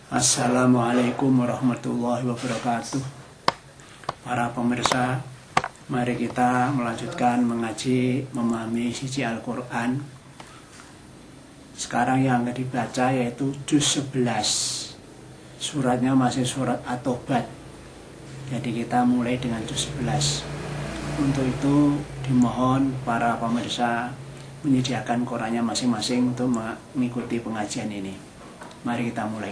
Assalamualaikum warahmatullahi wabarakatuh. Para pemirsa, mari kita melanjutkan mengaji memahami siji Al-Quran. Sekarang yang akan dibaca yaitu juz 11. Suratnya masih surat At-Tobat. Jadi kita mulai dengan juz 11. Untuk itu dimohon para pemirsa menyediakan Qurannya masing-masing untuk mengikuti pengajian ini. Mari kita mulai.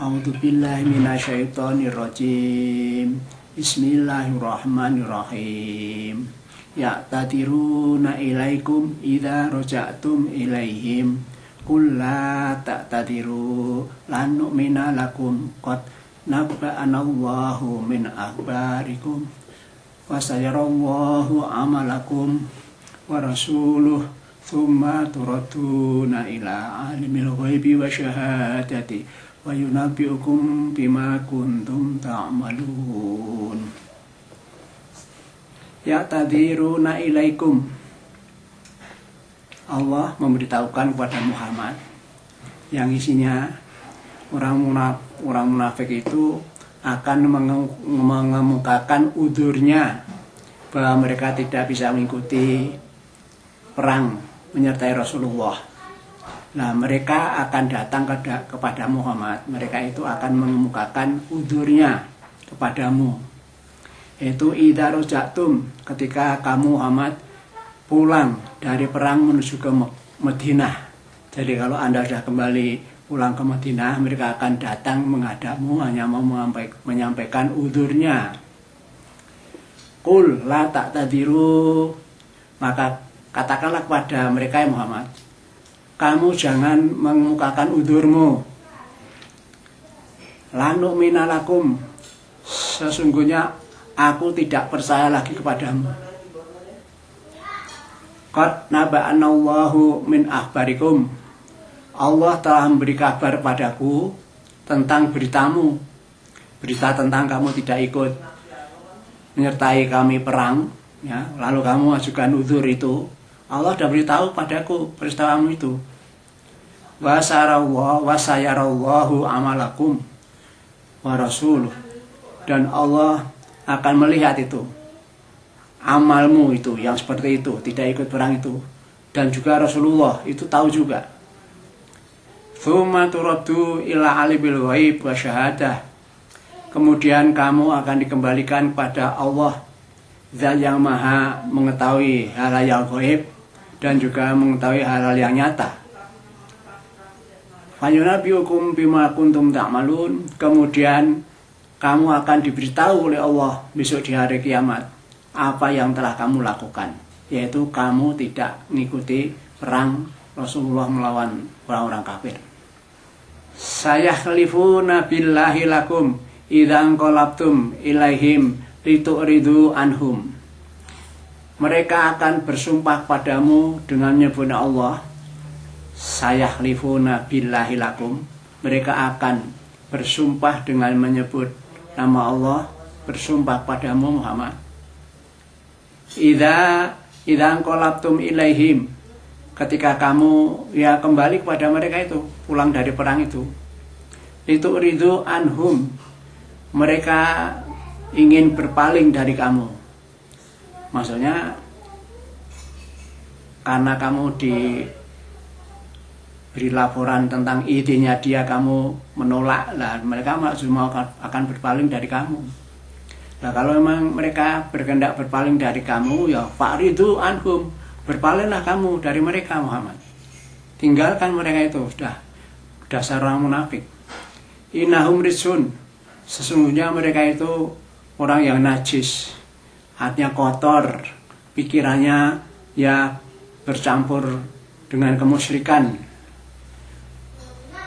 A'udzubillahi minasyaitonirrajim. Bismillahirrahmanirrahim. Ya'tadiruna ilaikum idza raja'tum ilaihim qul la ta'tadiru lan nu'mina lakum qad nabba'anallahu min akhbarikum wa sayarallahu amalakum wa rasuluh thumma turaduna ila alimil ghaibi wa syahadati wa yunabbi'ukum bima kuntum ta'malun. Ya'tadiruna ilaikum. Allah memberitahukan kepada Muhammad yang isinya orang munafik itu akan mengemukakan udurnya bahwa mereka tidak bisa mengikuti perang menyertai Rasulullah. Nah, mereka akan datang kepada Muhammad. Mereka itu akan mengemukakan udurnya kepadamu. Yaitu idza raja'tum, ketika kamu Muhammad pulang dari perang menuju ke Madinah. Jadi kalau Anda sudah kembali pulang ke Madinah, mereka akan datang menghadapmu hanya mau menyampaikan udurnya. Qul la ta'tadiru, maka katakanlah kepada mereka ya Muhammad, kamu jangan mengemukakan udurmu. Lanu minalakum, sesungguhnya aku tidak percaya lagi kepadamu. Qad naba'anallahu min akhbarikum, Allah telah memberi kabar padaku tentang beritamu, berita tentang kamu tidak ikut menyertai kami perang, ya, lalu kamu ajukan udzur itu. Allah sudah beritahu padaku peristiwamu itu. Wa sayarallahu amalakum wa rasuluh, dan Allah akan melihat itu amalmu itu yang seperti itu, tidak ikut perang itu, dan juga Rasulullah itu tahu juga. Tsumma turaddu ila alimil ghaib wa syahadah, kemudian kamu akan dikembalikan kepada Allah, Zat yang maha mengetahui hal yang gaib dan juga mengetahui hal-hal yang nyata. Fayunabbi'ukum bima kuntum ta'malun, kemudian kamu akan diberitahu oleh Allah besok di hari kiamat apa yang telah kamu lakukan, yaitu kamu tidak mengikuti perang Rasulullah melawan orang-orang kafir. Sayakhlifuna billahi lakum idza anqalabtum ilaihim litu'ridu anhum, mereka akan bersumpah padamu dengan menyebut Allah. Sayakhlifuna billahi lakum, mereka akan bersumpah dengan menyebut nama Allah, bersumpah padamu Muhammad. Idza anqalabtum ilaihim, ketika kamu ya kembali kepada mereka itu, pulang dari perang itu. Litu'ridu anhum, mereka ingin berpaling dari kamu. Maksudnya karena kamu diberi laporan tentang idenya dia, kamu menolak, lah mereka mau akan berpaling dari kamu. Nah, kalau memang mereka berkehendak berpaling dari kamu, ya fa'ridu anhum, berpalinglah kamu dari mereka Muhammad. Tinggalkan mereka itu, sudah dasar orang munafik. Innahum rijsun, sesungguhnya mereka itu orang yang najis, hatinya kotor, pikirannya ya bercampur dengan kemusyrikan.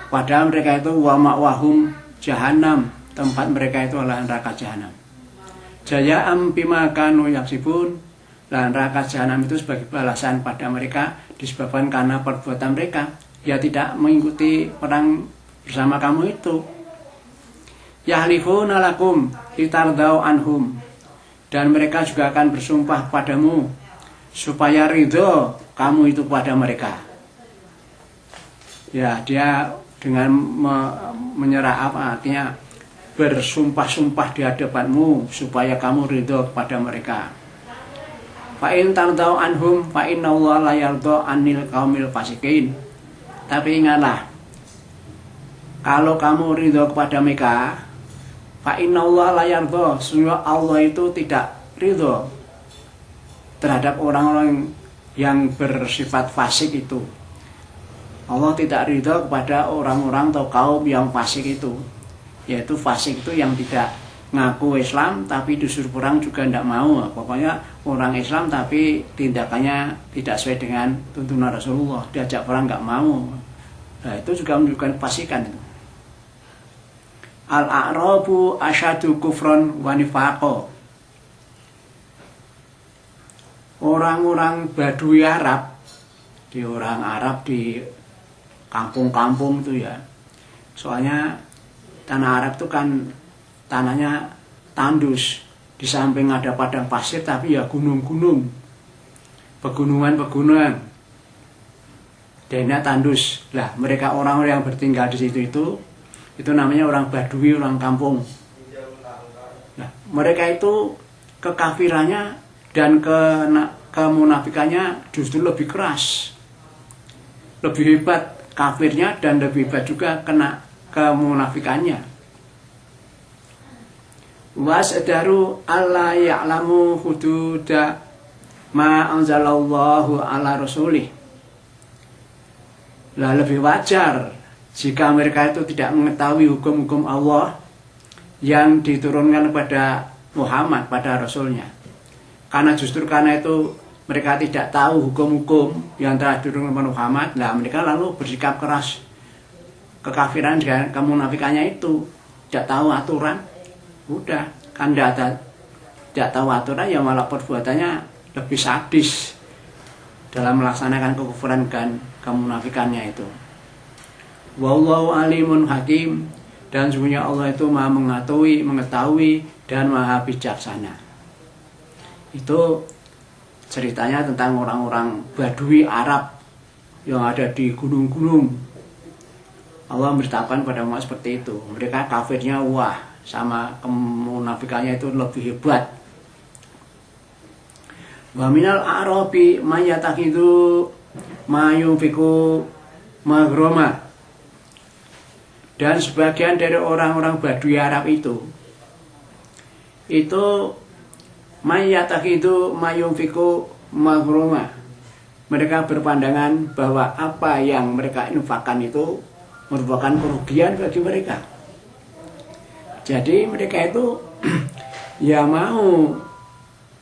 Padahal mereka itu wa ma'wahum jahannam, tempat mereka itu adalah neraka jahanam. Jaya'am bima kanu yaksibun, dan neraka jahanam itu sebagai balasan pada mereka disebabkan karena perbuatan mereka ya tidak mengikuti perang bersama kamu itu. Yahlifuna lakum litardau anhum, dan mereka juga akan bersumpah padamu supaya ridho kamu itu kepada mereka. Ya, dia dengan menyerah apa artinya bersumpah-sumpah di hadapanmu supaya kamu ridho kepada mereka. Fa in tardau anhum fa innallaha la yardha 'anil qaumil fasiqin. Tapi ingatlah, kalau kamu ridho kepada mereka, fa innallaha la yardha, sesungguhnya Allah itu tidak ridho terhadap orang-orang yang bersifat fasik itu. Allah tidak ridho kepada orang-orang atau kaum yang fasik itu, yaitu fasik itu yang tidak ngaku Islam tapi disuruh perang juga tidak mau. Pokoknya orang Islam tapi tindakannya tidak sesuai dengan tuntunan Rasulullah, diajak perang nggak mau. Nah, itu juga menunjukkan fasikan itu. Al-a'rabu asyadu kufron wa nifaqo. Orang-orang Badui Arab, di orang Arab di kampung-kampung itu ya. Soalnya tanah Arab itu kan tanahnya tandus, di samping ada padang pasir tapi ya gunung-gunung, pegunungan-pegunungan, daerahnya tandus. Lah mereka orang-orang yang bertinggal di situ itu namanya orang Badui, orang kampung. Nah, mereka itu kekafirannya dan kemunafikannya justru lebih keras, lebih hebat kafirnya dan lebih hebat juga kena kemunafikannya. Wasdaru alla ya'lamu hududa ma anzalallahu ala rasulih. Lah lebih wajar jika mereka itu tidak mengetahui hukum-hukum Allah yang diturunkan kepada Muhammad, pada Rasulnya. Karena justru karena itu mereka tidak tahu hukum-hukum yang telah diturunkan kepada Muhammad, lah mereka lalu bersikap keras. Kekafiran dan kemunafikannya itu tidak tahu aturan. Udah, kan tidak tahu aturan ya malah perbuatannya lebih sadis dalam melaksanakan kekufuran dan kemunafikannya itu. Wallahu alimun hakim, dan sesungguhnya Allah itu maha mengetahui dan maha bijaksana. Itu ceritanya tentang orang-orang Badui Arab yang ada di gunung-gunung. Allah memberitakan pada Muhammad seperti itu. Mereka kafirnya wah, sama kemunafikannya itu lebih hebat. Wa minal a'rabi may yattakhidhu ma yunfiqu maghrama. Dan sebagian dari orang-orang Badui Arab itu may yattakhidhu ma yunfiqu maghrama. Mereka berpandangan bahwa apa yang mereka infakkan itu merupakan kerugian bagi mereka. Jadi mereka itu ya mau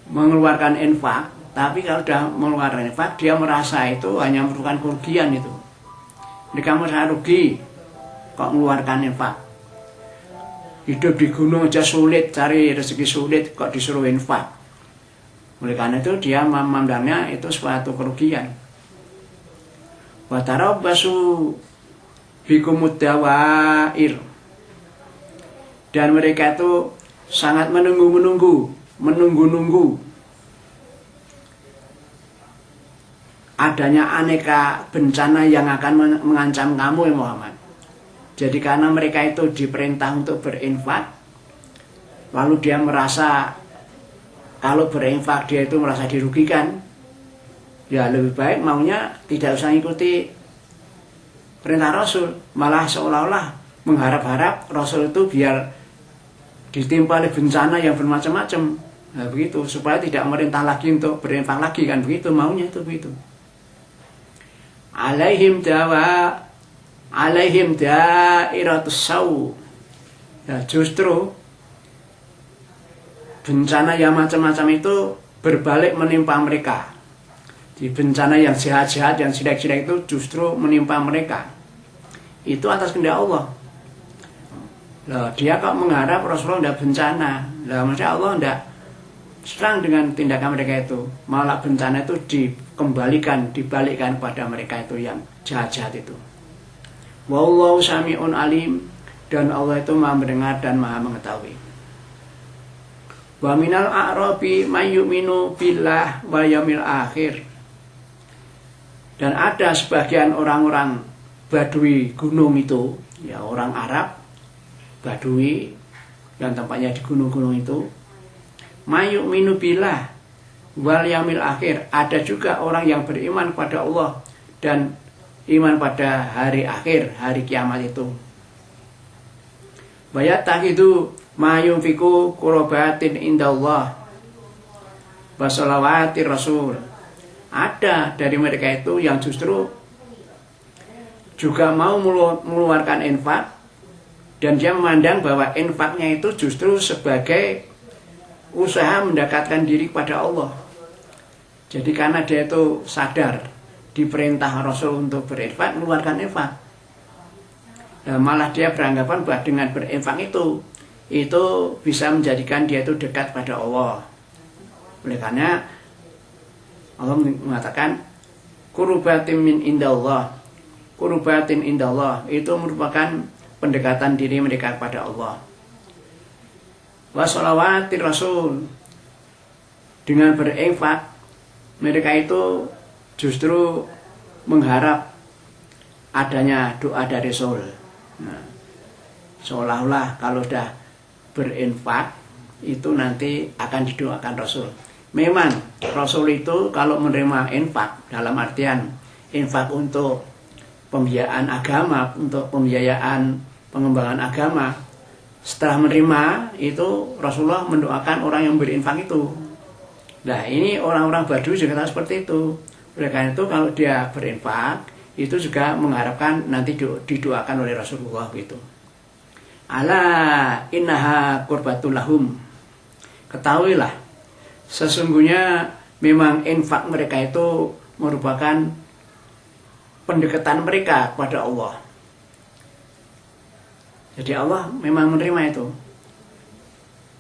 mengeluarkan infak, tapi kalau sudah mengeluarkan infak dia merasa itu hanya merupakan kerugian itu. Mereka merasa rugi kok mengeluarkan infak. Hidup di gunung aja sulit, cari rezeki sulit kok disuruh infak. Oleh karena itu dia memandangnya itu suatu kerugian. Wa tarabbasu bikumud dawair. Dan mereka itu sangat menunggu-nunggu adanya aneka bencana yang akan mengancam kamu ya Muhammad. Jadi karena mereka itu diperintah untuk berinfak, lalu dia merasa kalau berinfak dia itu merasa dirugikan, ya lebih baik maunya tidak usah ikuti perintah Rasul, malah seolah-olah mengharap-harap Rasul itu biar ditimpa oleh bencana yang bermacam-macam. Nah, begitu supaya tidak merintah lagi untuk berinfak lagi, kan begitu maunya itu begitu. Alaihim dairatus sau. Ya justru bencana yang macam-macam itu berbalik menimpa mereka. Di bencana yang jahat-jahat, yang sidak-sidak itu justru menimpa mereka. Itu atas kehendak Allah. Loh, dia kok mengharap Rasulullah tidak bencana. Lah, Masya Allah tidak serang dengan tindakan mereka itu. Malah bencana itu dibalikkan kepada mereka itu yang jahat-jahat itu. Wallahu sami'un alim, dan Allah itu maha mendengar dan maha mengetahui. Wa minal a'rabi may yu'minu billah wal yaumil akhir. Dan ada sebagian orang-orang Badui gunung itu, ya orang Arab Badui yang tempatnya di gunung-gunung itu, mayuk minu billah wal yaumil akhir, ada juga orang yang beriman pada Allah dan iman pada hari akhir, hari kiamat itu. Bayat itu mayum fiku kurobatin indallah wasolawati rasul. Ada dari mereka itu yang justru juga mau mengeluarkan infak, dan dia memandang bahwa infaknya itu justru sebagai usaha mendekatkan diri kepada Allah. Jadi karena dia itu sadar diperintah Rasul untuk berinfak, mengeluarkan infak. Nah, malah dia beranggapan bahwa dengan berinfak itu bisa menjadikan dia itu dekat pada Allah. Oleh karena Allah mengatakan kurubatin min indallah. Kurubatin indallah itu merupakan pendekatan diri mereka kepada Allah. Washolawati rasul, dengan berinfak mereka itu justru mengharap adanya doa dari Rasul. Nah, seolah-olah kalau sudah berinfak itu nanti akan didoakan Rasul. Memang Rasul itu kalau menerima infak, dalam artian infak untuk pembiayaan agama, untuk pembiayaan pengembangan agama, setelah menerima itu Rasulullah mendoakan orang yang berinfak itu. Nah, ini orang-orang Badui juga tahu seperti itu. Oleh karena itu kalau dia berinfak itu juga mengharapkan nanti didoakan oleh Rasulullah gitu. Ala innaha qurbatul lahum. Ketahuilah sesungguhnya memang infak mereka itu merupakan pendekatan mereka kepada Allah. Jadi Allah memang menerima itu,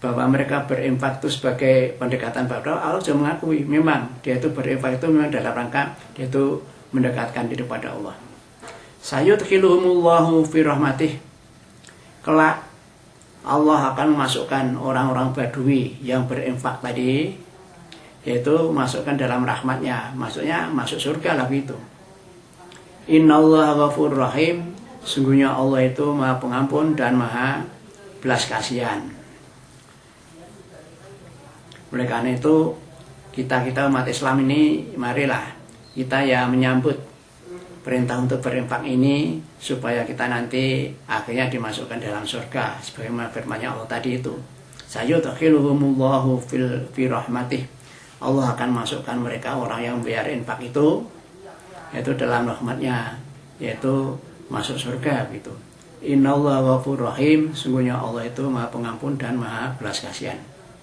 bahwa mereka berinfak itu sebagai pendekatan pada Allah. Allah juga mengakui memang dia itu berinfak itu memang dalam rangka dia itu mendekatkan diri pada Allah. Sayudkhiluhumullahu fi rahmatih. Kelak Allah akan memasukkan orang-orang Badui yang berinfak tadi, yaitu masukkan dalam rahmatnya, maksudnya masuk surga lah gitu. Innallaha ghafurur rahim. Sungguhnya Allah itu Maha Pengampun dan Maha Belas Kasihan. Oleh karena itu kita umat Islam ini, marilah kita ya menyambut perintah untuk berinfak ini supaya kita nanti akhirnya dimasukkan dalam surga sebagaimana firman-Nya Allah tadi itu. Sayudkhiluhumullahu fi rahmatih. Allah akan masukkan mereka orang yang membayar infak itu yaitu dalam rahmatnya, yaitu masuk surga gitu. Innallaha ghafurur rahim. Sungguhnya Allah itu Maha Pengampun dan Maha Belas Kasihan.